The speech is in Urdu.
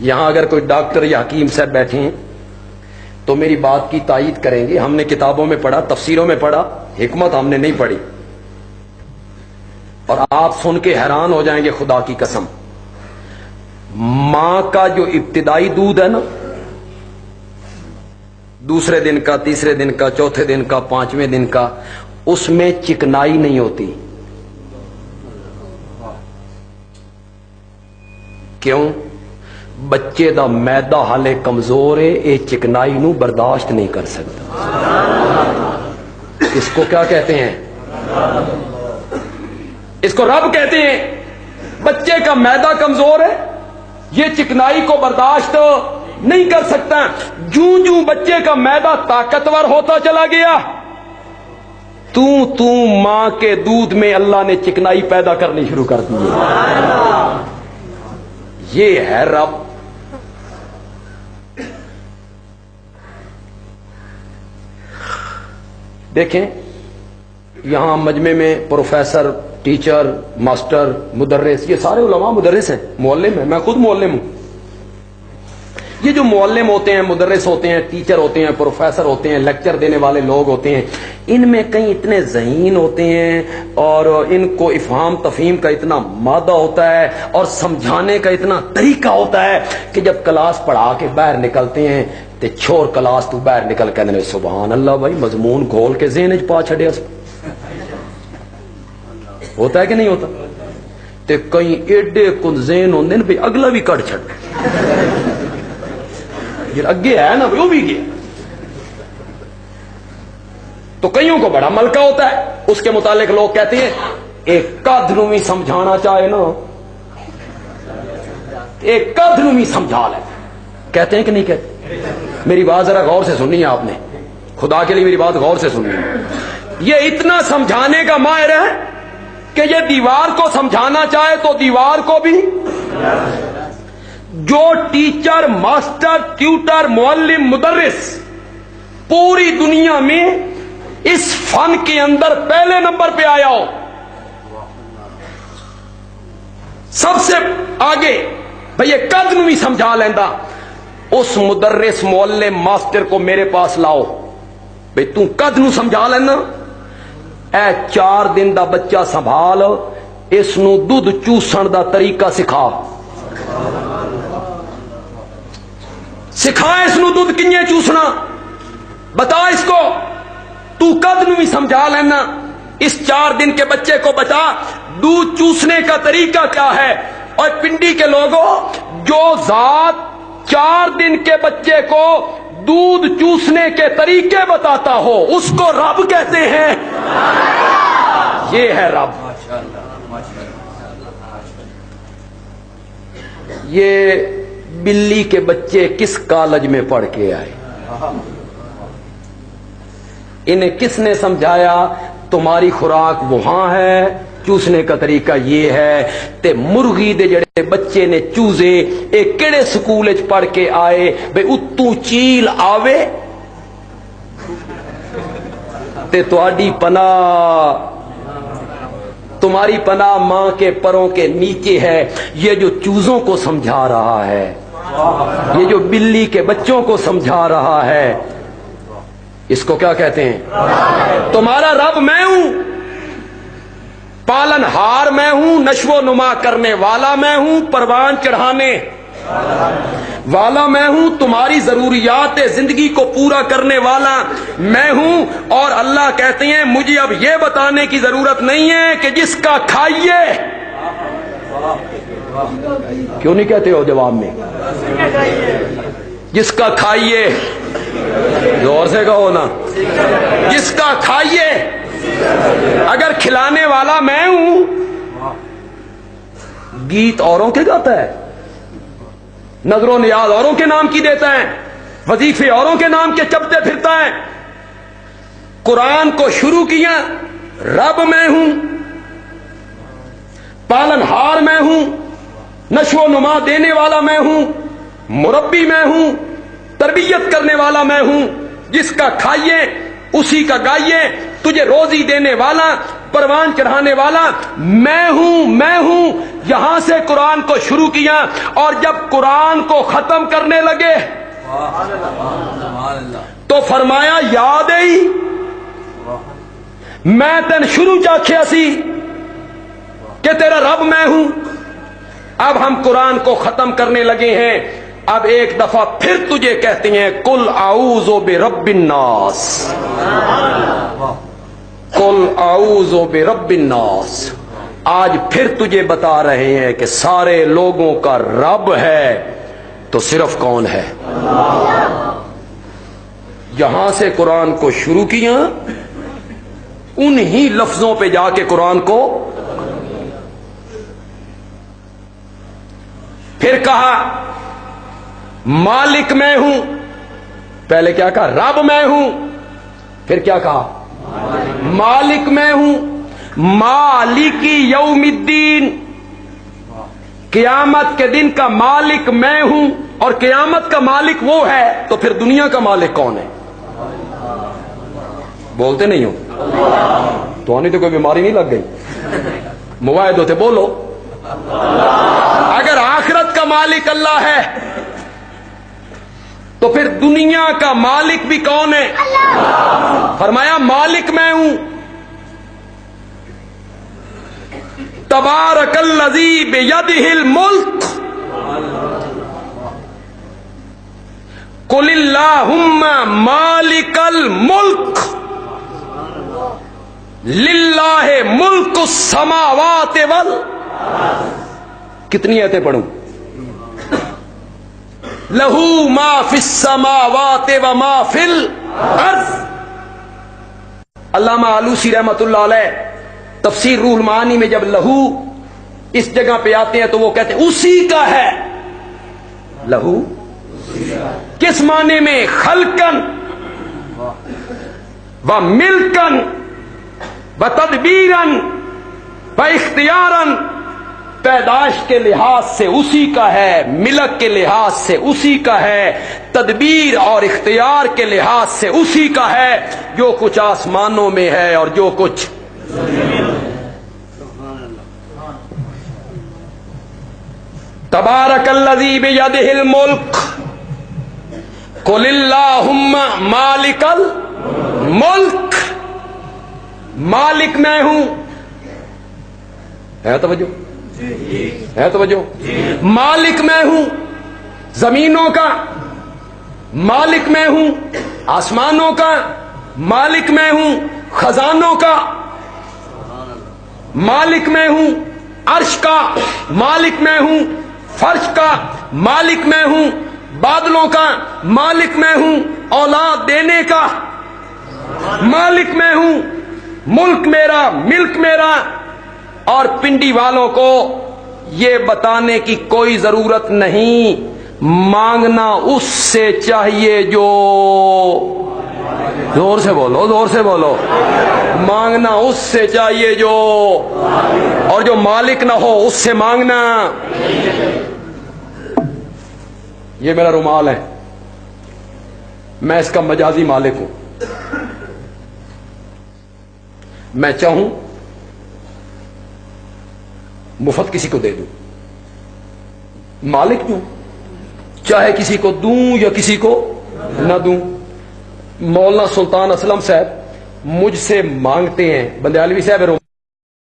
یہاں اگر کوئی ڈاکٹر یا حکیم صاحب بیٹھے ہیں تو میری بات کی تائید کریں گے. ہم نے کتابوں میں پڑھا, تفسیروں میں پڑھا, حکمت ہم نے نہیں پڑھی. اور آپ سن کے حیران ہو جائیں گے, خدا کی قسم. ماں کا جو ابتدائی دودھ ہے نا, دوسرے دن کا, تیسرے دن کا, چوتھے دن کا, پانچویں دن کا, اس میں چکنائی نہیں ہوتی. کیوں؟ بچے دا میدا حالے کمزور ہے, اے چکنائی نو برداشت نہیں کر سکتا. اس کو کیا کہتے ہیں؟ اس کو رب کہتے ہیں. بچے کا میدا کمزور ہے, یہ چکنائی کو برداشت نہیں کر سکتا. جوں جوں بچے کا میدا طاقتور ہوتا چلا گیا, تو ماں کے دودھ میں اللہ نے چکنائی پیدا کرنی شروع کر دی. یہ ہے رب. دیکھیں یہاں مجمع میں پروفیسر, ٹیچر, ماسٹر, مدرس, یہ سارے علماء مدرس ہیں, معلم ہیں. میں خود معلم ہوں. یہ جو معلم ہوتے ہیں, مدرس ہوتے ہیں, ٹیچر ہوتے ہیں, پروفیسر ہوتے ہیں, لیکچر دینے والے لوگ ہوتے ہیں, ان میں کئی اتنے ذہین ہوتے ہیں اور ان کو افہام تفہیم کا اتنا مادہ ہوتا ہے اور سمجھانے کا اتنا طریقہ ہوتا ہے کہ جب کلاس پڑھا کے باہر نکلتے ہیں تے چھوڑ کلاس تو باہر نکل کے سبحان اللہ بھائی مضمون گھول کے ذہن وچ پا چھڈیا. ہوتا ہے کہ نہیں ہوتا؟ تے کئی ایڈے کن ذہن ہوندے نے بھی اگلا بھی کٹ چھڈ, یہ اگے ہے نا وہ بھی گیا. تو کئیوں کو بڑا ملکہ ہوتا ہے. اس کے متعلق لوگ کہتے ہیں ایک قد نو بھی سمجھانا چاہے نا, ایک قد نو بھی سمجھا لے. کہتے ہیں کہ نہیں کہتے؟ میری بات ذرا غور سے سننی ہے آپ نے, خدا کے لیے میری بات غور سے سننی ہے. یہ اتنا سمجھانے کا ماہر ہے کہ یہ دیوار کو سمجھانا چاہے تو دیوار کو بھی. جو ٹیچر, ماسٹر, ٹیوٹر, معلم, مدرس پوری دنیا میں اس فن کے اندر پہلے نمبر پہ آیا ہو, سب سے آگے, بھئی یہ قد نو بھی سمجھا لیندا, اس مدرس, معلم, ماسٹر کو میرے پاس لاؤ. بھئی تو قد نو سمجھا لینا, اے 4 دن دا بچہ سنبھال, اس نو دودھ چوسن دا طریقہ سکھا. سکھا اس نو دودھ کنجے چوسنا, بتا اس کو. تو قد نو بھی سمجھا لینا, اس 4 دن کے بچے کو بتا دودھ چوسنے کا طریقہ کیا ہے. اور پنڈی کے لوگوں, جو ذات 4 دن کے بچے کو دودھ چوسنے کے طریقے بتاتا ہو اس کو رب کہتے ہیں. یہ ہے رب. یہ بلی کے بچے کس کالج میں پڑھ کے آئے, انہیں کس نے سمجھایا تمہاری خوراک وہاں ہے, چوسنے کا طریقہ یہ ہے. تے مرغی دے جڑے بچے نے چوزے اے کیڑے سکول وچ پڑھ کے آئے, بے اتوں چیل آوے تے تہاڈی پناہ, تمہاری پناہ ماں کے پروں کے نیچے ہے. یہ جو چوزوں کو سمجھا رہا ہے, یہ جو بلی کے بچوں کو سمجھا رہا ہے, اس کو کیا کہتے ہیں؟ تمہارا رب میں ہوں, پالن ہار میں ہوں, نشو و نما کرنے والا میں ہوں, پروان چڑھانے والا میں ہوں, تمہاری ضروریات زندگی کو پورا کرنے والا میں ہوں. اور اللہ کہتے ہیں مجھے اب یہ بتانے کی ضرورت نہیں ہے کہ جس کا کھائیے. کیوں نہیں کہتے ہو جواب میں؟ جس کا کھائیے, زور سے کہو نا, جس کا کھائیے. اگر کھلانے والا میں ہوں, گیت اوروں کے گاتا ہے, نظر و نیاز اوروں کے نام کی دیتا ہے, وظیفے اوروں کے نام کے چپتے پھرتا ہے. قرآن کو شروع کیا رب میں ہوں, پالن ہار میں ہوں, نشو و نما دینے والا میں ہوں, مربی میں ہوں, تربیت کرنے والا میں ہوں. جس کا کھائیے اسی کا گائیے, تجھے روزی دینے والا, پروان چڑھانے والا میں ہوں. یہاں سے قرآن کو شروع کیا اور جب قرآن کو ختم کرنے لگے تو فرمایا یاد ہی میں تین شروع چاکھیا سی کہ تیرا رب میں ہوں. اب ہم قرآن کو ختم کرنے لگے ہیں. اب ایک دفعہ پھر تجھے کہتے ہیں قل اعوذ برب الناس، قل اعوذ برب الناس. آج پھر تجھے بتا رہے ہیں کہ سارے لوگوں کا رب ہے تو صرف کون ہے؟ یہاں سے قرآن کو شروع کیا، انہی لفظوں پہ جا کے قرآن کو پھر کہا مالک میں ہوں. پہلے کیا کہا؟ رب میں ہوں. پھر کیا کہا؟ مالک میں ہوں. مالک یوم الدین، قیامت کے دن کا مالک میں ہوں. اور قیامت کا مالک وہ ہے تو پھر دنیا کا مالک کون ہے؟ بولتے نہیں ہو تو آنی تو کوئی بیماری نہیں لگ گئی؟ مواعد ہوتے بولو. اگر آخرت کا مالک اللہ ہے تو پھر دنیا کا مالک بھی کون ہے؟ فرمایا مالک میں ہوں. تبارک الذی بیدہ الملک قل اللہم مالک الملک للہ ملک السماوات والارض. کتنی آیتیں پڑھوں؟ لہو ما فی السماوات وما فی الارض. علامہ آلوسی رحمۃ اللہ علیہ تفسیر روح المعانی میں جب لہو اس جگہ پہ آتے ہیں تو وہ کہتے ہیں اسی کا ہے. لہو کس معنی میں؟ خلقن و ملکن و تدبیرن و اختیارن. پیدائش کے لحاظ سے اسی کا ہے، ملک کے لحاظ سے اسی کا ہے، تدبیر اور اختیار کے لحاظ سے اسی کا ہے. جو کچھ آسمانوں میں ہے اور جو کچھ تبارک الذی بیدہ الملک قل اللہم مالک الملک. مالک میں ہوں. ہے توجہ؟ ہے توجہ؟ مالک میں ہوں زمینوں کا، مالک میں ہوں آسمانوں کا، مالک میں ہوں خزانوں کا، مالک میں ہوں عرش کا، مالک میں ہوں فرش کا، مالک میں ہوں بادلوں کا، مالک میں ہوں اولاد دینے کا، مالک میں ہوں. ملک میرا، ملک میرا. اور پنڈی والوں کو یہ بتانے کی کوئی ضرورت نہیں، مانگنا اس سے چاہیے جو، زور سے بولو، زور سے بولو، مانگنا اس سے چاہیے جو، اور جو مالک نہ ہو اس سے مانگنا. یہ میرا رومال ہے، میں اس کا مجازی مالک ہوں. میں چاہوں مفت کسی کو دے دوں، مالک ہوں، چاہے کسی کو دوں یا کسی کو نہ دوں. مولانا سلطان اسلم صاحب مجھ سے مانگتے ہیں، بندیالوی صاحب